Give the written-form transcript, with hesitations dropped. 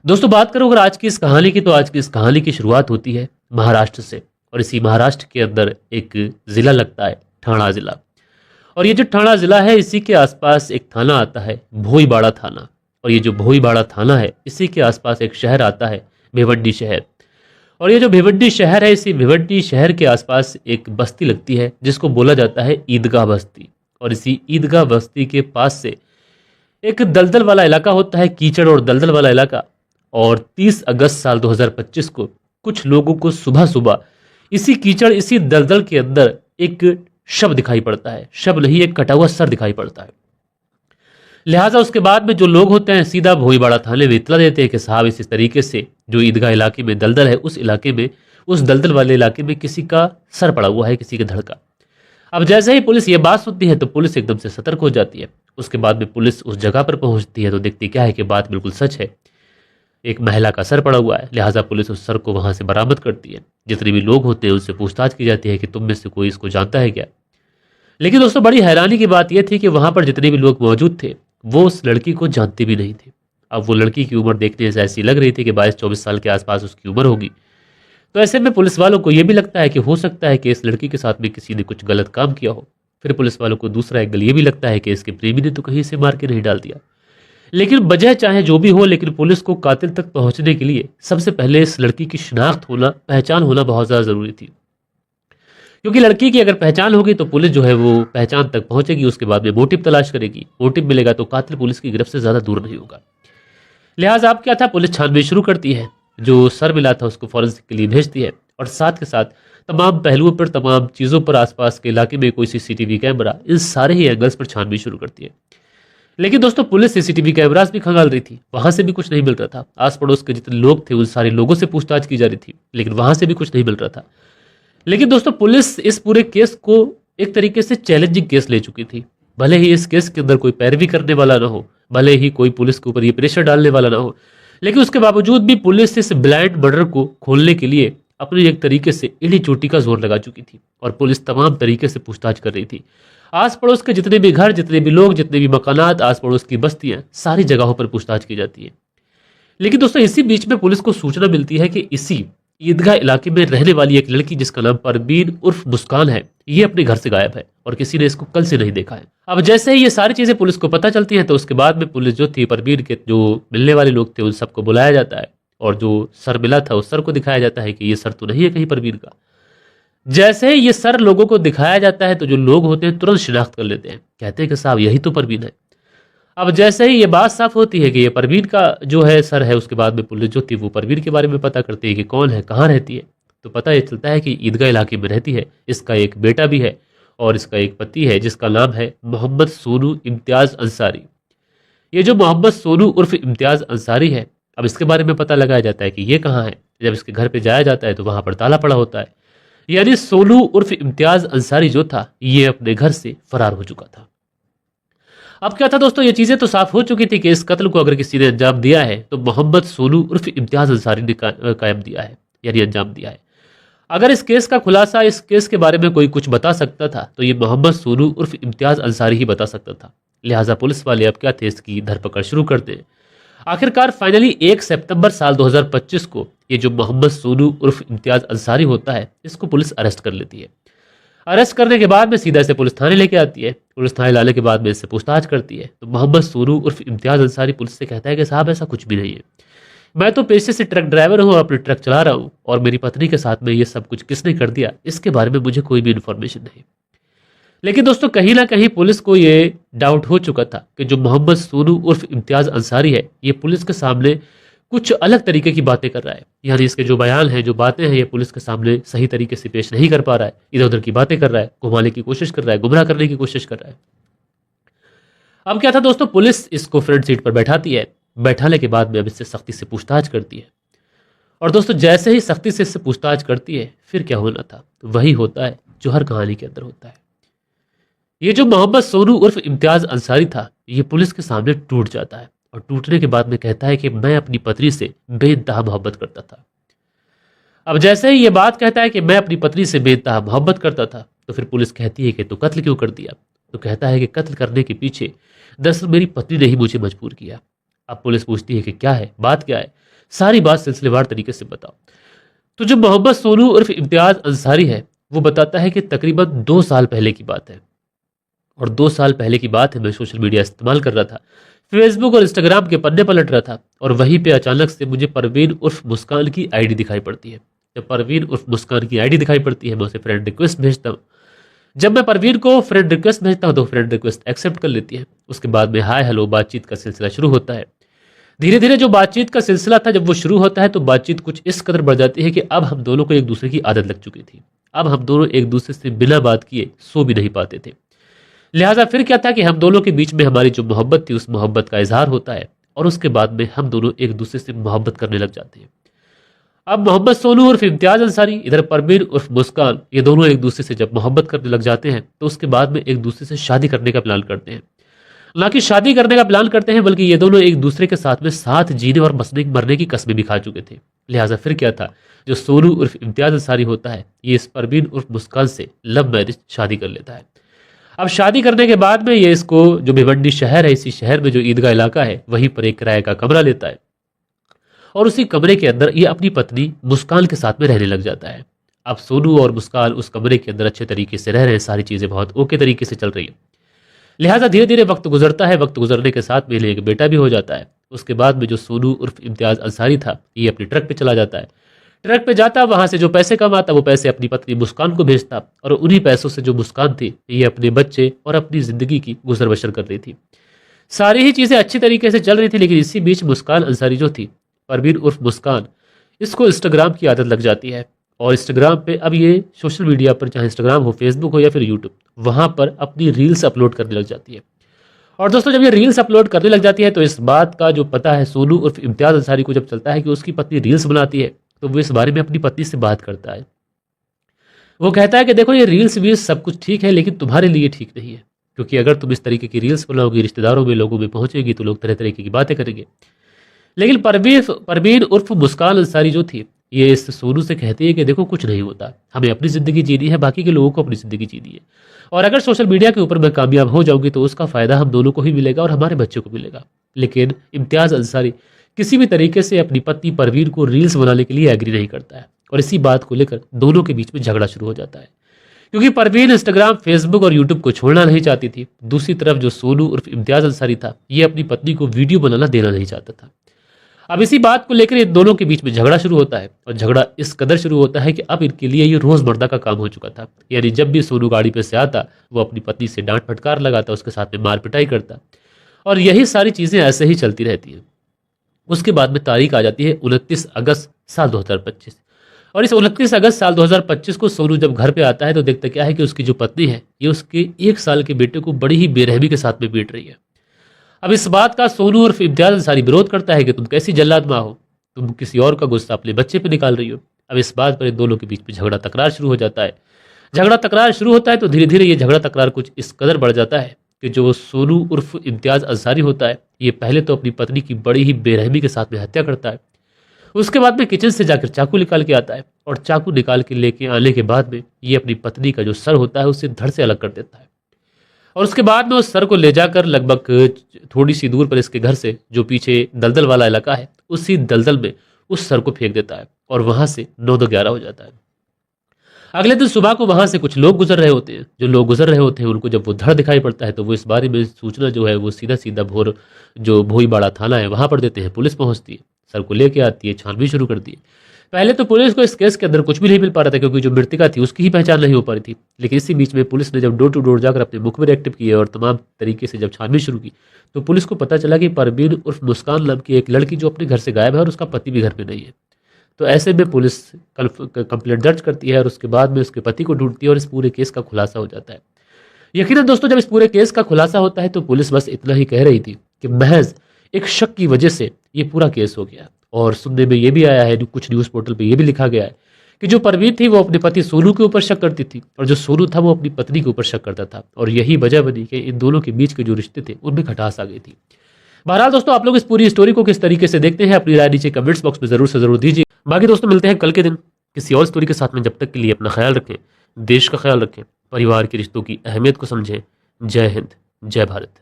दोस्तों बात करो अगर आज की इस कहानी की, तो आज की इस कहानी की शुरुआत होती है महाराष्ट्र से। और इसी महाराष्ट्र के अंदर एक ज़िला लगता है, ठाणा ज़िला। और ये जो ठाणा ज़िला है, इसी के आसपास एक थाना आता है, भोईबाड़ा थाना। और ये जो भोईबाड़ा थाना है, इसी के आसपास एक शहर आता है, भिवंडी शहर। और ये जो भिवंडी शहर है, इसी भिवंडी शहर के आसपास एक बस्ती लगती है जिसको बोला जाता है ईदगाह बस्ती। और इसी ईदगाह बस्ती के पास से एक दलदल वाला इलाका होता है, कीचड़ और दलदल वाला इलाका। और 30 अगस्त साल 2025 को कुछ लोगों को सुबह सुबह इसी कीचड़, इसी दलदल के अंदर एक शव दिखाई पड़ता है। शव नहीं, एक कटा हुआ सर दिखाई पड़ता है। लिहाजा उसके बाद में जो लोग होते हैं सीधा भोईबाड़ा थाने में इतला देते हैं कि साहब इस तरीके से जो ईदगाह इलाके में दलदल है, उस इलाके में, उस दलदल वाले इलाके में किसी का सर पड़ा हुआ है, किसी के धड़ का। अब जैसे ही पुलिस ये बात सुनती है तो पुलिस एकदम से सतर्क हो जाती है। उसके बाद में पुलिस उस जगह पर पहुंचती है तो देखती क्या है कि बात बिल्कुल सच है, एक महिला का सर पड़ा हुआ है। लिहाजा पुलिस उस सर को वहां से बरामद करती है। जितने भी लोग होते हैं उनसे पूछताछ की जाती है कि तुम में से कोई इसको जानता है क्या। लेकिन दोस्तों बड़ी हैरानी की बात यह थी कि वहां पर जितने भी लोग मौजूद थे वो उस लड़की को जानते भी नहीं थे। अब वो लड़की की उम्र देखने से ऐसी लग रही थी कि 22-24 साल के आसपास उसकी उम्र होगी। तो ऐसे में पुलिस वालों को यह भी लगता है कि हो सकता है कि इस लड़की के साथ में किसी ने कुछ गलत काम किया हो। फिर पुलिस वालों को दूसरा एंगल ये भी लगता है कि इसके प्रेमी ने तो कहीं से मार के नहीं डाल दिया। लेकिन वजह चाहे जो भी हो, लेकिन पुलिस को कातिल तक पहुंचने के लिए सबसे पहले इस लड़की की शिनाख्त होना, पहचान होना बहुत ज़्यादा ज़रूरी थी। क्योंकि लड़की की अगर पहचान होगी तो पुलिस जो है वो पहचान तक पहुंचेगी, उसके बाद में मोटिव तलाश करेगी। मोटिव मिलेगा तो कातिल पुलिस की गिरफ्त से ज़्यादा दूर नहीं होगा। लिहाजा अब क्या था, पुलिस छानबीन शुरू करती है। जो सर मिला था उसको फॉरेंसिक के लिए भेजती है और साथ के साथ तमाम पहलुओं पर, तमाम चीज़ों पर, आसपास के इलाके में कोई सीसीटीवी कैमरा, इन सारे ही एंगल्स पर छानबीन शुरू करती है। लेकिन दोस्तों पुलिस सीसीटीवी कैमरास भी खंगाल रही थी, वहां से भी कुछ नहीं मिल रहा था। आस पड़ोस के जितने लोग थे उन सारे लोगों से पूछताछ की जा रही थी, लेकिन वहां से भी कुछ नहीं मिल रहा था। लेकिन दोस्तों पुलिस इस पूरे केस को एक तरीके से चैलेंजिंग केस ले चुकी थी। भले ही इस केस के अंदर कोई पैरवी करने वाला ना हो, भले ही कोई पुलिस के ऊपर ये प्रेशर डालने वाला ना हो, लेकिन उसके बावजूद भी पुलिस इस ब्लाइंड मर्डर को खोलने के लिए अपनी एक तरीके से एड़ी चोटी का जोर लगा चुकी थी। और पुलिस तमाम तरीके से पूछताछ कर रही थी। आस पड़ोस के जितने भी घर, जितने भी लोग, जितने भी मकानात, आस पड़ोस की बस्तियां, सारी जगहों पर पूछताछ की जाती है। लेकिन दोस्तों इसी बीच में पुलिस को सूचना मिलती है कि इसी ईदगाह इलाके में रहने वाली एक लड़की जिसका नाम परवीन उर्फ मुस्कान है, ये अपने घर से गायब है और किसी ने इसको कल से नहीं देखा है। अब जैसे ही ये सारी चीजें पुलिस को पता चलती हैं तो उसके बाद में पुलिस जो थी, परवीन के जो मिलने वाले लोग थे उन सबको बुलाया जाता है और जो सर मिला था उस सर को दिखाया जाता है कि ये सर तो नहीं है कहीं परवीन का। जैसे ही ये सर लोगों को दिखाया जाता है तो जो लोग होते हैं तुरंत शिनाख्त कर लेते हैं, कहते हैं कि साहब यही तो परवीन है। अब जैसे ही ये बात साफ होती है कि ये परवीन का जो है सर है, उसके बाद में पुलिस जो थी वो परवीन के बारे में पता करती है कि कौन है, कहाँ रहती है। तो पता ये चलता है कि ईदगाह इलाके में रहती है। इसका एक बेटा भी है और इसका एक पति है जिसका नाम है मोहम्मद सोनू इम्तियाज़ अंसारी। ये जो मोहम्मद सोनू उर्फ इम्तियाज़ अंसारी है, अब इसके बारे में पता लगाया जाता है कि ये कहाँ है। जब इसके घर पर जाया जाता है तो वहाँ पर ताला पड़ा होता है, यानी सोनू उर्फ इम्तियाज़ अंसारी जो था ये अपने घर से फरार हो चुका था। अब क्या था दोस्तों, ये चीजें तो साफ हो चुकी थी कि इस कत्ल को अगर किसी ने अंजाम दिया है तो मोहम्मद सोनू उर्फ इम्तियाज अंसारी ने कायम दिया है, यानी अंजाम दिया है। अगर इस केस का खुलासा, इस केस के बारे में कोई कुछ बता सकता था तो ये मोहम्मद सोनू उर्फ इम्तियाज अंसारी ही बता सकता था। लिहाजा पुलिस वाले अब क्या थे, इसकी धरपकड़ शुरू कर दें। आखिरकार फाइनली 1 सितंबर साल 2025 को ये जो मोहम्मद सोनू उर्फ इम्तियाज अंसारी होता है, इसको पुलिस अरेस्ट कर लेती है। अरेस्ट करने के बाद में सीधा इसे पुलिस थाने लेके आती है। पुलिस थाने लाने के बाद में इससे पूछताछ करती है तो मोहम्मद सोनू उर्फ इम्तियाज अंसारी पुलिस से कहता है कि साहब ऐसा कुछ भी नहीं है, मैं तो पेशे से ट्रक ड्राइवर हूँ और अपने ट्रक चला रहा हूँ और मेरी पत्नी के साथ में ये सब कुछ किसने कर दिया इसके बारे में मुझे कोई भी इन्फॉर्मेशन नहीं। लेकिन दोस्तों कहीं ना कहीं पुलिस को ये डाउट हो चुका था कि जो मोहम्मद सोनू उर्फ इम्तियाज अंसारी है ये पुलिस के सामने कुछ अलग तरीके की बातें कर रहा है, यानी इसके जो बयान हैं, जो बातें हैं, ये पुलिस के सामने सही तरीके से पेश नहीं कर पा रहा है। इधर उधर की बातें कर रहा है, घुमाने की कोशिश कर रहा है, गुमराह करने की कोशिश कर रहा है। अब क्या था दोस्तों, पुलिस इसको फ्रंट सीट पर बैठाती है। बैठाने के बाद में अब इससे सख्ती से पूछताछ करती है। और दोस्तों जैसे ही सख्ती से इससे पूछताछ करती है फिर क्या होना था तो वही होता है जो हर कहानी के अंदर होता है। ये जो मोहम्मद सोनू उर्फ इम्तियाज अंसारी था ये पुलिस के सामने टूट जाता है और टूटने के बाद में कहता है कि मैं अपनी पत्नी से बेइंतहा मोहब्बत करता था। अब जैसे ही ये बात कहता है कि मैं अपनी पत्नी से बेइंतहा मोहब्बत करता था तो फिर पुलिस कहती है कि तो कत्ल क्यों कर दिया। तो कहता है कि कत्ल करने के पीछे दरअसल मेरी पत्नी ने ही मुझे मजबूर किया। अब पुलिस पूछती है कि क्या है, बात क्या है। सारी बात सिलसिलेवार तरीके से बताओ। तो जो मोहम्मद सोनू उर्फ इम्तियाज अंसारी है, वो बताता है कि तकरीबन 2 साल पहले की बात है, और 2 साल पहले की बात है, मैं सोशल मीडिया इस्तेमाल कर रहा था, फेसबुक और इंस्टाग्राम के पन्ने पलट रहा था, और वहीं पे अचानक से मुझे परवीन उर्फ मुस्कान की आईडी दिखाई पड़ती है। जब परवीन उर्फ मुस्कान की आईडी दिखाई पड़ती है, मैं उसे फ्रेंड रिक्वेस्ट भेजता हूँ। जब मैं परवीन को फ्रेंड रिक्वेस्ट भेजता हूँ तो फ्रेंड रिक्वेस्ट एक्सेप्ट कर लेती है। उसके बाद में हाय हेलो बातचीत का सिलसिला शुरू होता है। धीरे धीरे जो बातचीत का सिलसिला था, जब वो शुरू होता है तो बातचीत कुछ इस कदर बढ़ जाती है कि अब हम दोनों को एक दूसरे की आदत लग चुकी थी। अब हम दोनों एक दूसरे से बिना बात किए सो भी नहीं पाते थे। लिहाजा फिर क्या था कि हम दोनों के बीच में हमारी जो मोहब्बत थी, उस मोहब्बत का इजहार होता है, और उसके बाद में हम दोनों एक दूसरे से मोहब्बत करने लग जाते हैं। अब मोहम्मद सोनू उर्फ इम्तियाज अंसारी, इधर परवीन उर्फ मुस्कान, ये दोनों एक दूसरे से जब मोहब्बत करने लग जाते हैं तो उसके बाद में एक दूसरे से शादी करने का प्लान करते हैं। ना कि शादी करने का प्लान करते हैं, बल्कि ये दोनों एक दूसरे के साथ में साथ जीने और बसने मरने की कस्में भी खा चुके थे। लिहाजा फिर क्या था, जो सोनू उर्फ इम्तियाज अंसारी होता है, ये इस परवीन उर्फ मुस्कान से लव मैरिज शादी कर लेता है। अब शादी करने के बाद में ये इसको, जो भिवंडी शहर है, इसी शहर में जो ईदगाह इलाका है, वहीं पर एक किराए का कमरा लेता है, और उसी कमरे के अंदर ये अपनी पत्नी मुस्कान के साथ में रहने लग जाता है। अब सोनू और मुस्कान उस कमरे के अंदर अच्छे तरीके से रह रहे हैं, सारी चीज़ें बहुत ओके तरीके से चल रही है। लिहाजा धीरे धीरे वक्त गुजरता है, वक्त गुजरने के साथ में एक बेटा भी हो जाता है। उसके बाद में जो सोनू उर्फ इम्तियाज अंसारी था, ये अपनी ट्रक पे चला जाता है। ट्रक पे जाता, वहां से जो पैसे कमाता, वो पैसे अपनी पत्नी मुस्कान को भेजता, और उन्हीं पैसों से जो मुस्कान थी, ये अपने बच्चे और अपनी जिंदगी की गुजर बसर कर रही थी। सारी ही चीज़ें अच्छी तरीके से चल रही थी, लेकिन इसी बीच मुस्कान अंसारी जो थी, परवीन उर्फ मुस्कान, इसको इंस्टाग्राम की आदत लग जाती है। और इंस्टाग्राम पे अब ये सोशल मीडिया पर, चाहे इंस्टाग्राम हो, फेसबुक हो या फिर यूट्यूब, वहाँ पर अपनी रील्स अपलोड करने लग जाती है। और दोस्तों, जब ये रील्स अपलोड करने लग जाती है तो इस बात का जो पता है सोनू उर्फ इम्तियाज अंसारी को जब चलता है कि उसकी पत्नी रील्स बनाती है, तो वो इस बारे में अपनी पत्नी से बात करता है। वो कहता है कि देखो, ये रील्स वील्स सब कुछ ठीक है, लेकिन तुम्हारे लिए ठीक नहीं है, क्योंकि अगर तुम इस तरीके की रील्स बनाओगी, रिश्तेदारों में, लोगों में पहुंचेगी, तो लोग तरह तरीके की बातें करेंगे। लेकिन परवीन उर्फ मुस्कान अंसारी जो थी, ये इस सोनू से कहती है कि देखो, कुछ नहीं होता, हमें अपनी ज़िंदगी जीनी है, बाकी के लोगों को अपनी ज़िंदगी जीनी है, और अगर सोशल मीडिया के ऊपर मैं कामयाब हो जाऊंगी तो उसका फ़ायदा हम दोनों को ही मिलेगा और हमारे बच्चों को मिलेगा। लेकिन इम्तियाज़ अंसारी किसी भी तरीके से अपनी पत्नी परवीन को रील्स बनाने के लिए एग्री नहीं करता है, और इसी बात को लेकर दोनों के बीच में झगड़ा शुरू हो जाता है, क्योंकि परवीन इंस्टाग्राम, फेसबुक और यूट्यूब को छोड़ना नहीं चाहती थी। दूसरी तरफ जो सोनू उर्फ इम्तियाज अंसारी था, ये अपनी पत्नी को वीडियो बनाना देना नहीं चाहता था। अब इसी बात को लेकर इन दोनों के बीच में झगड़ा शुरू होता है, और झगड़ा इस कदर शुरू होता है कि अब इनके लिए ये रोजमर्रा का काम हो चुका था। यानी जब भी सोनू गाड़ी पे से आता, वो अपनी पत्नी से डांट फटकार लगाता, उसके साथ में मार पिटाई करता, और यही सारी चीज़ें ऐसे ही चलती रहती हैं। उसके बाद में तारीख आ जाती है 29 अगस्त साल 2025, और इस 29 अगस्त साल 2025 को सोनू जब घर पे आता है तो देखता क्या है कि उसकी जो पत्नी है, ये उसके 1 साल के बेटे को बड़ी ही बेरहमी के साथ में पीट रही है। अब इस बात का सोनू और इम्तियाज अंसारी विरोध करता है कि तुम कैसी जल्लाद माँ हो, तुम किसी और का गुस्सा अपने बच्चे पे निकाल रही हो। अब इस बात पर इन दोनों के बीच में झगड़ा तकरार शुरू हो जाता है। झगड़ा तकरार शुरू होता है तो धीरे धीरे ये झगड़ा तकरार कुछ इस कदर बढ़ जाता है कि जो सोनू उर्फ इम्तियाज अंसारी होता है, ये पहले तो अपनी पत्नी की बड़ी ही बेरहमी के साथ में हत्या करता है। उसके बाद में किचन से जाकर चाकू निकाल के आता है, और चाकू निकाल के लेके आने के बाद में ये अपनी पत्नी का जो सर होता है उसे धड़ से अलग कर देता है, और उसके बाद में उस सर को ले जाकर लगभग थोड़ी सी दूर पर इसके घर से, जो पीछे दलदल वाला इलाका है, उसी दलदल में उस सर को फेंक देता है, और वहां से 9-11 हो जाता है। अगले दिन सुबह को वहां से कुछ लोग गुजर रहे होते हैं। जो लोग गुजर रहे होते हैं उनको जब वो धड़ दिखाई पड़ता है तो वो इस बारे में सूचना जो है वो सीधा सीधा जो भोईबाड़ा थाना है वहां पर देते हैं। पुलिस पहुंचती है, सर को लेके आती है, छानबीन शुरू करती है। पहले तो पुलिस को इस केस के अंदर कुछ भी नहीं मिल पा रहा था, क्योंकि जो मृतिका थी उसकी ही पहचान नहीं हो पा रही थी। लेकिन इसी बीच में पुलिस ने जब डोर टू डोर जाकर अपने मुखबिर एक्टिव किए और तमाम तरीके से जब छानबीन शुरू की, तो पुलिस को पता चला कि परवीन उर्फ मुस्कान नाम की एक लड़की जो अपने घर से गायब है और उसका पति भी घर पे नहीं है। तो ऐसे में पुलिस कंप्लेंट दर्ज करती है, और उसके बाद में उसके पति को ढूंढती है, और इस पूरे केस का खुलासा हो जाता है। यकीनन दोस्तों, जब इस पूरे केस का खुलासा होता है तो पुलिस बस इतना ही कह रही थी कि महज एक शक की वजह से ये पूरा केस हो गया। और सुनने में ये भी आया है, कुछ न्यूज़ पोर्टल पे ये भी लिखा गया है कि जो परवीन थी वो अपने पति सोनू के ऊपर शक करती थी, और जो सोनू था वो अपनी पत्नी के ऊपर शक करता था, और यही वजह बनी कि इन दोनों के बीच के जो रिश्ते थे उनमें खटास आ गई थी। बहरहाल दोस्तों, आप लोग इस पूरी स्टोरी को किस तरीके से देखते हैं, अपनी राय नीचे कमेंट्स बॉक्स में जरूर से जरूर दीजिए। बाकी दोस्तों, मिलते हैं कल के दिन किसी और स्टोरी के साथ में। जब तक के लिए अपना ख्याल रखें, देश का ख्याल रखें, परिवार के रिश्तों की अहमियत को समझें। जय हिंद, जय भारत।